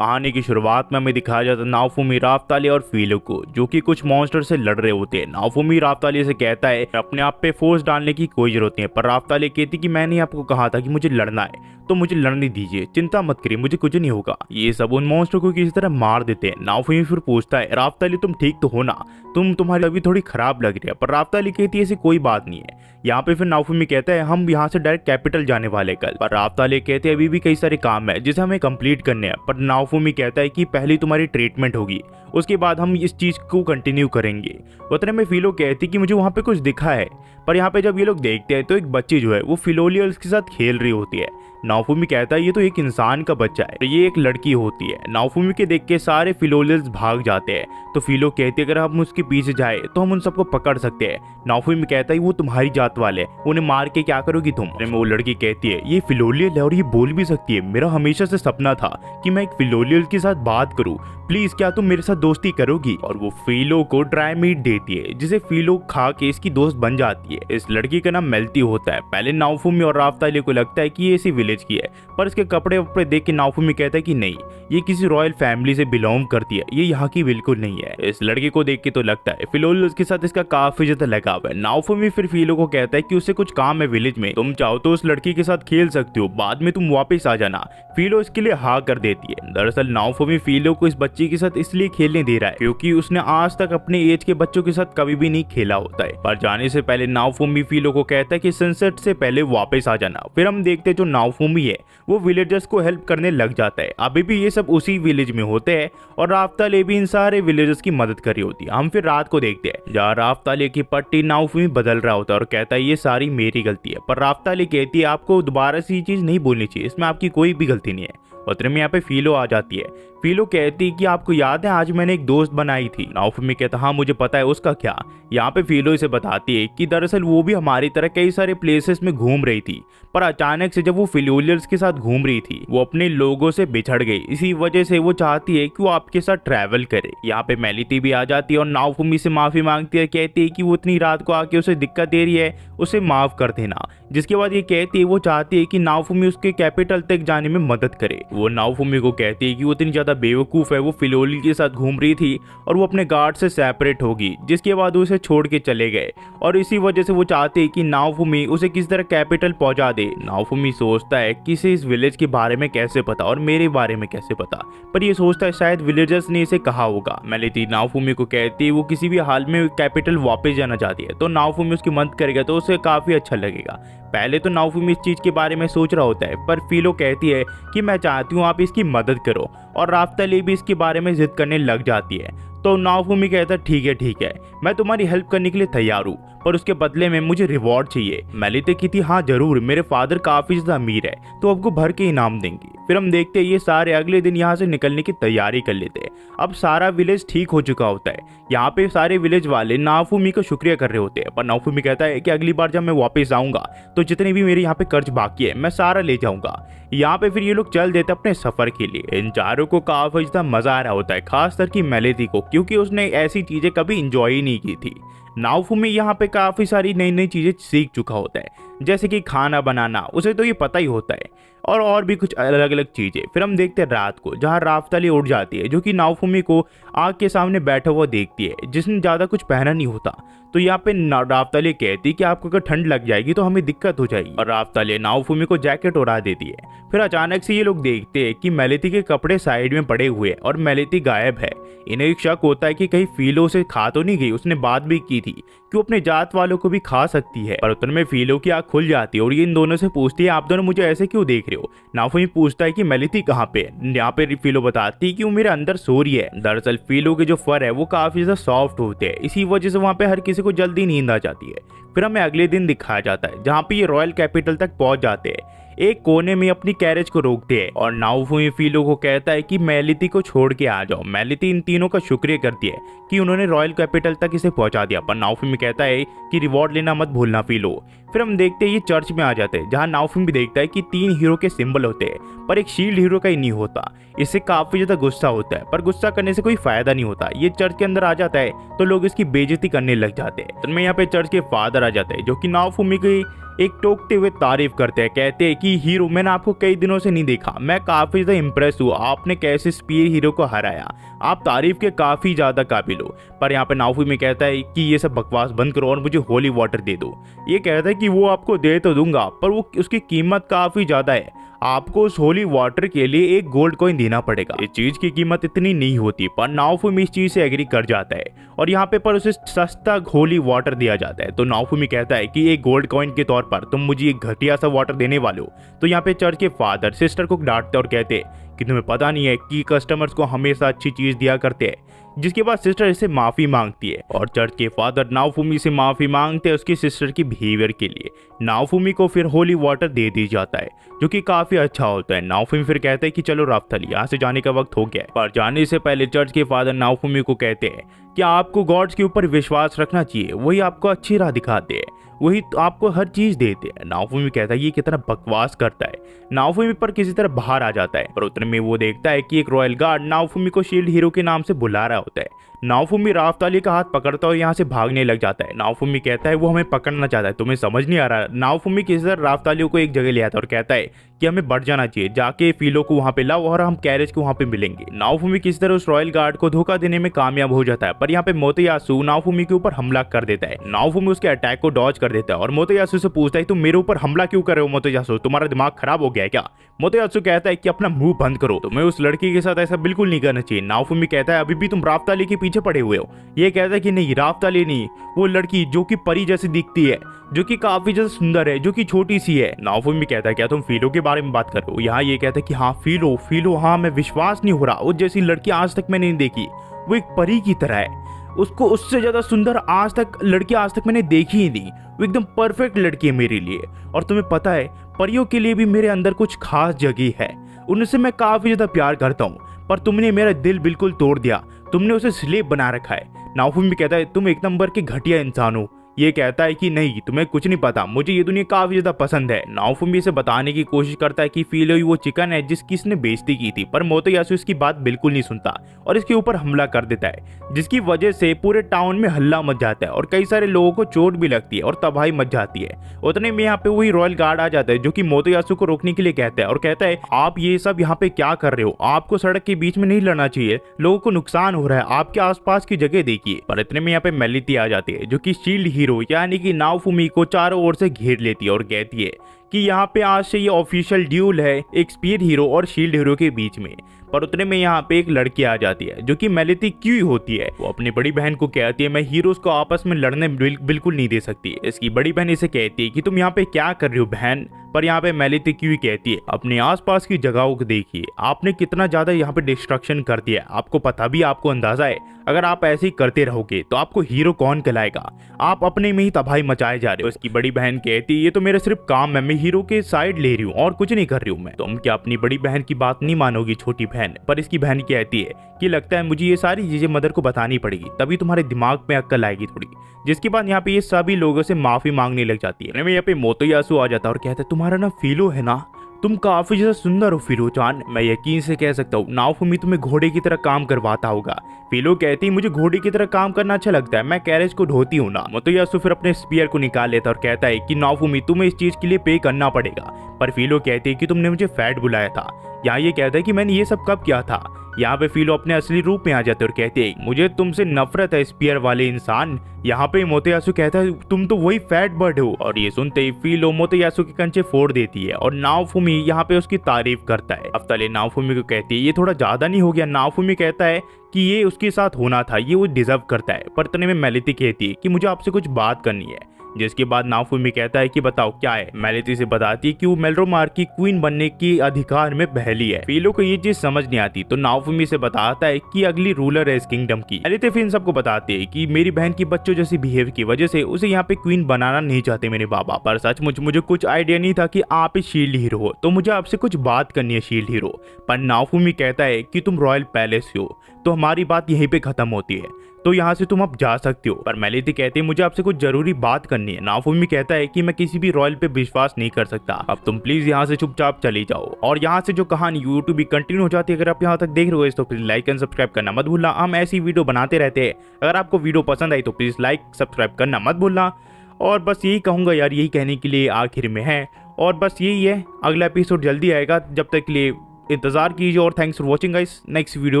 कहानी की शुरुआत में हमें दिखाया जाता है नाओफुमी, राफ्ताली और फीलो को, जो कि कुछ मॉन्स्टर से लड़ रहे होते हैं। नाओफुमी राफ्ताली से कहता है अपने आप पे फोर्स डालने की कोई जरूरत नहीं है, पर राफ्ताली कहती कि मैंने आपको कहा था कि मुझे लड़ना है तो मुझे लड़ने दीजिए, चिंता मत करिए, मुझे कुछ नहीं होगा। ये सब उन मॉन्स्टर को किसी तरह मार देते हैं। नाओफुमी फिर पूछता है राफ्ताली तुम ठीक तो हो ना, तुम्हारी अभी थोड़ी खराब लग रही है, पर राफ्ताली कहती है ऐसी कोई बात नहीं है। यहाँ पे फिर नाओफुमी कहता है हम यहाँ से डायरेक्ट कैपिटल जाने वाले कल, पर राफ्ताली कहते हैं अभी भी कई सारे काम है जिसे हमें कंप्लीट करने हैं। पर नाओफुमी कहता है कि पहले तुम्हारी ट्रीटमेंट होगी, उसके बाद हम इस चीज को कंटिन्यू करेंगे। उतने में फिलो कहती कि मुझे वहाँ पे कुछ दिखा है, पर यहाँ पे जब ये लोग देखते हैं तो एक बच्ची जो है वो फिलोलियल्स के साथ खेल रही होती है। नाओफुमी कहता है ये तो एक इंसान का बच्चा है, ये एक लड़की होती है। नाओफुमी के देख के सारे फिलोलियल्स भाग जाते हैं, तो फिलो कहती है अगर हम उसके पीछे जाए तो हम उन सबको पकड़ सकते हैं। नाओफुमी कहता है वो तुम्हारी जात वाले, उन्हें मार के क्या करोगी तुम? वो लड़की कहती है ये फिलोलियल है और ये बोल भी सकती है, मेरा हमेशा से सपना था कि मैं एक फिलोलियल के साथ बात करूं, प्लीज क्या तुम मेरे साथ दोस्ती करोगी? और वो फिलो को ड्राई मीट देती है, जिसे फिलो खा के इसकी दोस्त बन जाती है। इस लड़की का नाम मेल्ती होता है। पहले नाओफुमी और राफ्ताली को लगता है कि ये इसी विलेज की है, पर इसके कपड़े वपड़े देख के नाओफुमी कहता है कि नहीं, ये किसी रॉयल फैमिली से बिलोंग करती है, ये यहाँ की बिल्कुल नहीं है। इस लड़की को देख के तो लगता है फिलोलियल्स के साथ इसका काफी ज्यादा लगाव है। नाओफुमी फिर फिलो को कहता है कि उसे कुछ काम है विलेज में, तुम चाहो तो उस लड़की के साथ खेल सकते हो, बाद में तुम वापस आ जाना। फिलो इसके लिए हाँ कर देती है। दरअसल नाओफुमी फिलो को इस बच्ची के साथ इसलिए खेलने दे रहा है क्योंकि उसने आज तक अपने एज के बच्चों के साथ कभी भी नहीं खेला होता है। पर जाने से पहले नाओफुमी फिलो को कहता है कि सनसेट से पहले वापस आ जाना। फिर हम देखते हैं जो नाओफुमी है वो विलेजर्स को हेल्प करने लग जाता है। अभी भी ये सब उसी विलेज में होते हैं और राफ्ताली भी इन सारे विलेजर्स की मदद कर रही होती है। हम फिर रात को देखते हैं जहाँ राफ्ताली की पट्टी नाओफुमी बदल रहा होता है और कहता है ये सारी मेरी गलती है, पर राफ्ताली कहती है आपको दोबारा से ये चीज नहीं बोलनी चाहिए, इसमें आपकी कोई भी गलती नहीं है। उतने में यहाँ पे फिलो आ जाती है। फिलो कहती है कि आपको याद है आज मैंने एक दोस्त बनाई थी? नाओफुमी कहता हाँ मुझे पता है, उसका क्या? यहाँ पे फिलो इसे बताती है कि दरअसल वो भी हमारी तरह कई सारे प्लेसेस में घूम रही थी, पर अचानक से जब वो फिलोलियल्स के साथ घूम रही थी वो अपने लोगों से बिछड़ गई, इसी वजह से वो चाहती है कि वो आपके साथ ट्रैवल करे। यहाँ पे मेलिती भी आ जाती है और नाओफुमी से माफी मांगती है, कहती है कि वो इतनी रात को आके उसे दिक्कत दे रही है, उसे माफ कर देना। जिसके बाद ये कहती है वो चाहती है कि नाओफुमी उसके कैपिटल तक जाने में मदद करे। वो नाओफुमी को कहती है कि वो इतनी ज्यादा बेवकूफ है, वो फिलोलियल के साथ घूम रही थी और वो अपने गार्ड से सेपरेट होगी, जिसके बाद उसे छोड़ के चले गए और इसी वजह से वो चाहते हैं कि नाओफुमी उसे किस तरह कैपिटल पहुंचा दे। नाओफुमी सोचता है कि इसे इस विलेज के बारे में कैसे पता और मेरे बारे में कैसे पता, पर ये सोचता है शायद विलेजर्स ने इसे कहा होगा। मेलिती नाओफुमी को कहती है वो किसी भी हाल में कैपिटल वापस जाना चाहती है, तो नाओफुमी उसकी मदद करेगा तो उसे काफी अच्छा लगेगा। पहले तो नाओफुमी इस चीज के बारे में सोच रहा होता है, पर फिलो कहती है कि मैं चाहती हूँ आप इसकी मदद करो, और राफ्ताली भी इसके बारे में जिद करने लग जाती है। तो नाओफुमी कहता है ठीक है, मैं तुम्हारी हेल्प करने के लिए तैयार हूँ, पर उसके बदले में मुझे रिवॉर्ड चाहिए। मेलिती की थी हाँ जरूर, मेरे फादर काफी ज्यादा अमीर है तो आपको भर के इनाम देंगे। फिर हम देखते हैं ये सारे अगले दिन यहाँ से निकलने की तैयारी कर लेते हैं। अब सारा विलेज ठीक हो चुका होता है। यहाँ पे सारे विलेज वाले नाओफुमी का शुक्रिया कर रहे होते हैं, पर नाओफुमी कहता है कि अगली बार जब मैं वापस आऊंगा तो जितने भी मेरे यहाँ पे कर्ज बाकी है मैं सारा ले जाऊंगा। यहाँ पे फिर ये लोग चल देते अपने सफर के लिए। इन चारों को काफी ज्यादा मजा आ रहा होता है, खासकर की मेलिती को, क्योंकि उसने ऐसी चीजें कभी इंजॉय ही नहीं की थी। नाओफुमी यहाँ पे काफी सारी नई नई चीजें सीख चुका होता है, जैसे कि खाना बनाना, उसे तो ये पता ही होता है, और भी कुछ अलग अलग चीजें। फिर हम देखते हैं रात को जहाँ राफ्ताली उठ जाती है, जो कि नाओफुमी को आग के सामने बैठा हुआ देखती है, जिसने ज्यादा कुछ पहना नहीं होता। तो यहाँ पे राफ्ताली कहती कि आपको अगर ठंड लग जाएगी तो हमें दिक्कत हो जाएगी, और राफ्ताली नाओफुमी को जैकेट उड़ा देती है। फिर अचानक से ये लोग देखते हैं कि मेलिती के कपड़े साइड में पड़े हुए हैं और मेलिती गायब है। इन्हें एक शक होता है कि कहीं फिलो से खा तो नहीं गई, उसने बात भी की थी कि वो अपने जात वालों को भी खा सकती है। पर उतने में फिलो की आँख खुल जाती है और ये इन दोनों से पूछती है आप दोनों मुझे ऐसे क्यों देख रहे हो? नाओफुमी पूछता है कि मेलिती कहाँ पे है? यहाँ पे फिलो बताती है कि वो मेरे अंदर सो रही है। दरअसल फिलो के जो फर है वो काफी ज्यादा सॉफ्ट होते हैं, इसी वजह से वहाँ पे हर किसी को जल्दी नींद आ जाती है। फिर हमें अगले दिन दिखाया जाता है जहाँ पे ये रॉयल कैपिटल तक पहुंच जाते हैं। एक कोने में अपनी कैरेज को रोकते हैं और नाओफुमी फिलो को कहता है कि मेलिती को छोड़ के आ जाओ। मेलिती इन तीनों का शुक्रिया करती है कि उन्होंने रॉयल कैपिटल तक इसे पहुंचा दिया, पर नाओफुमी कहता है कि रिवॉर्ड लेना मत भूलना फिलो। फिर हम देखते हैं ये चर्च में आ जाते हैं, जहाँ नाओफुमी भी देखता है कि 3 हीरो के सिंबल होते हैं पर एक शील्ड हीरो का ही नहीं होता। इससे काफी ज्यादा गुस्सा होता है, पर गुस्सा करने से कोई फायदा नहीं होता। ये चर्च के अंदर आ जाता है तो लोग इसकी बेइज्जती करने लग जाते हैं। तो मैं यहाँ पे चर्च के फादर आ जाते हैं, जो कि नाओफुमी की एक टोकते हुए तारीफ करते हैं। कहते हैं कि हीरो, मैंने आपको कई दिनों से नहीं देखा, मैं काफी ज्यादा इम्प्रेस हुआ, आपने कैसे स्पीयर हीरो को हराया, आप तारीफ के काफी ज्यादा काबिल हो। पर यहाँ पे नाओफुमी कहता है कि ये सब बकवास बंद करो और मुझे होली वाटर दे दो। ये कहता है कि वो आपको दे तो दूंगा, पर वो उसकी कीमत काफी ज्यादा है, आपको उस होली वाटर के लिए एक गोल्ड कॉइन देना पड़ेगा। इस चीज की कीमत इतनी नहीं होती, पर नाओफुमी इस चीज से एग्री कर जाता है और यहाँ पे पर उसे सस्ता होली वाटर दिया जाता है। तो नाओफुमी कहता है कि एक गोल्ड कॉइन के तौर पर तुम मुझे एक घटिया सा वाटर देने वाले हो। तो यहाँ पे चर्च के फादर सिस्टर को डांटते और कहते कि तुम्हें पता नहीं है कि कस्टमर्स को हमेशा अच्छी चीज दिया करते हैं। जिसके बाद सिस्टर इससे माफी मांगती है और चर्च के फादर नाओफुमी से माफी मांगते हैं उसकी सिस्टर की बिहेवियर के लिए। नाओफुमी को फिर होली वाटर दे दी जाता है, जो कि काफी अच्छा होता है। नाओफुमी फिर कहते हैं कि चलो राफ्ताली, यहाँ से जाने का वक्त हो गया है। पर जाने से पहले चर्च के फादर नाओफुमी को कहते हैं कि आपको गॉड्स के ऊपर विश्वास रखना चाहिए, वही आपको अच्छी राह दिखाते हैं, वही आपको हर चीज देते हैं। नाओफुमी कहता है ये कितना बकवास करता है। नाओफुमी पर किसी तरह बाहर आ जाता है और उतने में वो देखता है कि एक रॉयल गार्ड नाओफुमी को शील्ड हीरो के नाम से बुला रहा होता है। नाओफुमी राफ्ताली का हाथ पकड़ता है और यहाँ से भागने लग जाता है। नाओफुमी कहता है वो हमें पकड़ना चाहता है, तुम्हें समझ नहीं आ रहा। नाओफुमी किसी तरह राफ्ताली को एक जगह ले आता है और कहता है कि हमें बढ़ जाना चाहिए, जाके फीलो को वहाँ पे लाओ और हम कैरेज को वहाँ पे मिलेंगे। नाओफुमी किसी तरह उस रॉयल गार्ड को धोखा देने में कामयाब हो जाता है, पर यहाँ पे मोटोयासु नाओफुमी के ऊपर हमला कर देता है। नाओफुमी उसके अटैक को डॉज कर देता है और मोटोयासु से पूछता है तुम मेरे ऊपर हमला क्यों कर रहे हो मोटोयासु, तुम्हारा दिमाग खराब हो गया है क्या? मोटोयासु कहता है कि अपना मुंह बंद करो, तुम्हें उस लड़की के साथ ऐसा बिल्कुल नहीं करना चाहिए। नाओफुमी कहता है अभी भी तुम राफ्ताली के पीछे पड़े हुए हो। ये कहता है कि नहीं, राफ्ताली नहीं, वो लड़की जो कि परी जैसी दिखती है, जो कि काफी ज्यादा सुंदर है, जो कि छोटी सी है। नाओफुमी कहता है क्या तुम फीलो के बारे में बात कर रहे हो? यहाँ ये कहता है कि हाँ फीलो, फीलो, हाँ मैं विश्वास नहीं हो रहा, वो जैसी लड़की आज तक मैंने नहीं देखी, वो एक परी की तरह है, उसको उससे ज्यादा सुंदर आज तक लड़की आज तक मैंने देखी ही नहीं, वो एकदम परफेक्ट लड़की है मेरे लिए। और तुम्हें पता है परियों के लिए भी मेरे अंदर कुछ खास जगह है, उनसे मैं काफी ज्यादा प्यार करता हूँ, पर तुमने मेरा दिल बिल्कुल तोड़ दिया, तुमने उसे स्लेव बना रखा है। नाओफुमी कहता है तुम एक नंबर के घटिया इंसान हो। ये कहता है कि नहीं, तुम्हें कुछ नहीं पता, मुझे ये दुनिया काफी ज्यादा पसंद है। नाओफुमी इसे बताने की कोशिश करता है कि फीलो ही वो चिकन है जिसकी इसने बेइज्जती की थी, पर मोटोयासु इसकी बात बिल्कुल नहीं सुनता और इसके ऊपर हमला कर देता है, जिसकी वजह से पूरे टाउन में हल्ला मच जाता है और कई सारे लोगों को चोट भी लगती है और तबाही मच जाती है। उतने में यहाँ पे वही रॉयल गार्ड आ जाता है, जो कि मोटोयासु को रोकने के लिए कहता है और कहता है आप ये सब यहाँ पे क्या कर रहे हो, आपको सड़क के बीच में नहीं लड़ना चाहिए, लोगों को नुकसान हो रहा है, आपके आसपास की जगह देखिए। पर इतने में यहाँ पे मेलिती आ जाती है, जो कि शील्ड हीरो यानी कि नाओफुमी को चारों ओर से घेर लेती है और कहती है कि यहाँ पे आज से ये ऑफिशियल ड्यूल है एक स्पीयर हीरो और शील्ड हीरो के बीच में। पर उतने में यहाँ पे एक लड़की आ जाती है, जो कि मेलिती क्यू होती है। वो अपनी बड़ी बहन को कहती है मैं हीरोज को आपस में लड़ने बिल्कुल नहीं दे सकती। इसकी बड़ी बहन इसे कहती है कि तुम यहाँ पे क्या कर रही हो बहन। पर यहाँ पे मेलिती क्यू कहती है अपने आसपास की जगहों को देखिए, आपने कितना ज्यादा यहाँ पे डिस्ट्रक्शन कर दिया, आपको पता भी, आपको अंदाजा है अगर आप ऐसे ही करते रहोगे तो आपको हीरो कौन कहलाएगा, आप अपने में ही तबाही मचाए जा रहे हो। इसकी बड़ी बहन कहती है ये तो मेरा सिर्फ काम है, मैं हीरो के साइड ले रही हूँ और कुछ नहीं कर रही हूँ मैं। तुम क्या अपनी बड़ी बहन की बात नहीं मानोगी छोटी बहन? पर इसकी बहन कहती है कि लगता है मुझे ये सारी चीजें मदर को बतानी पड़ेगी, तभी तुम्हारे दिमाग में अक्ल आएगी थोड़ी। जिसके बाद यहाँ पे ये सभी लोगों से माफी मांगने लग जाती है। यहाँ पे मोटोयासु आ जाता है और कहता है तुम्हारा ना फीलो है ना, तुम काफी ज्यादा सुंदर हो फीलो-चान, मैं यकीन से कह सकता हूँ नाओफुमी तुम्हें घोड़े की तरह काम करवाता होगा। फीलो कहती है मुझे घोड़े की तरह काम करना अच्छा लगता है, मैं कैरेज को ढोती हूँ ना। मोटोयासु फिर अपने स्पीयर को निकाल लेता और कहता है कि नाओफुमी तुम्हें इस चीज के लिए पे करना पड़ेगा। पर फीलो कहती है कि तुमने मुझे फैट बुलाया था। यहाँ ये कहता है कि मैंने ये सब कब किया था। यहाँ पे फीलो अपने असली रूप में आ जाते और कहते हैं मुझे तुमसे नफरत है स्पीयर वाले इंसान। यहाँ पे मोटोयासु कहता है तुम तो वही फैट बर्ड हो। और ये सुनते ही फीलो मोटोयासु के कंचे फोड़ देती है और नाओफुमी यहाँ पे उसकी तारीफ करता है। अफ्ताले नाओफुमी को कहती है ये थोड़ा ज्यादा नहीं हो गया? नाओफुमी कहता है कि ये उसके साथ होना था, ये वो डिजर्व करता है। पर इतने में मेलिती कहती है कि मुझे आपसे कुछ बात करनी है। जिसके बाद नाओफुमी कहता है कि बताओ क्या है। मेलिती से बताती है कि वो मेलरोमार की क्वीन बनने की अधिकार में पहली है। फीलो को ये चीज समझ नहीं आती तो नाओफुमी से बताता है कि अगली रूलर है इस किंगडम की। मेलिती फिर इन सबको बताती है कि मेरी बहन की बच्चों जैसी बिहेव की वजह से उसे यहाँ पे क्वीन बनाना नहीं चाहते मेरे बाबा। पर सचमुच मुझे कुछ आइडिया नहीं था कि आप एक शील्ड हीरो हो, तो मुझे आपसे कुछ बात करनी है शील्ड हीरो। पर नाओफुमी कहता है कि तुम रॉयल पैलेस हो, तो हमारी बात यहीं पे खत्म होती है। तो यहाँ से तुम अब जा सकते हो। पर मेलिती कहती है मुझे आपसे कुछ जरूरी बात करनी है। नाओफुमी कहता है कि मैं किसी भी रॉयल पे विश्वास नहीं कर सकता, अब तुम प्लीज यहाँ से चुपचाप चली जाओ। और यहाँ से जो कहानी यूट्यूब भी कंटिन्यू हो जाती है। अगर आप यहाँ तक देख रहे हो तो प्लीज लाइक एंड सब्सक्राइब करना मत भूलना, हम ऐसी वीडियो बनाते रहते हैं। अगर आपको वीडियो पसंद आई तो प्लीज लाइक सब्सक्राइब करना मत भूलना। और बस यही कहूंगा यार, यही कहने के लिए आखिर में है। और बस यही है, अगला एपिसोड जल्दी आएगा, जब तक के लिए इंतजार कीजिए। और thanks for watching guys, next video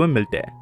में मिलते हैं।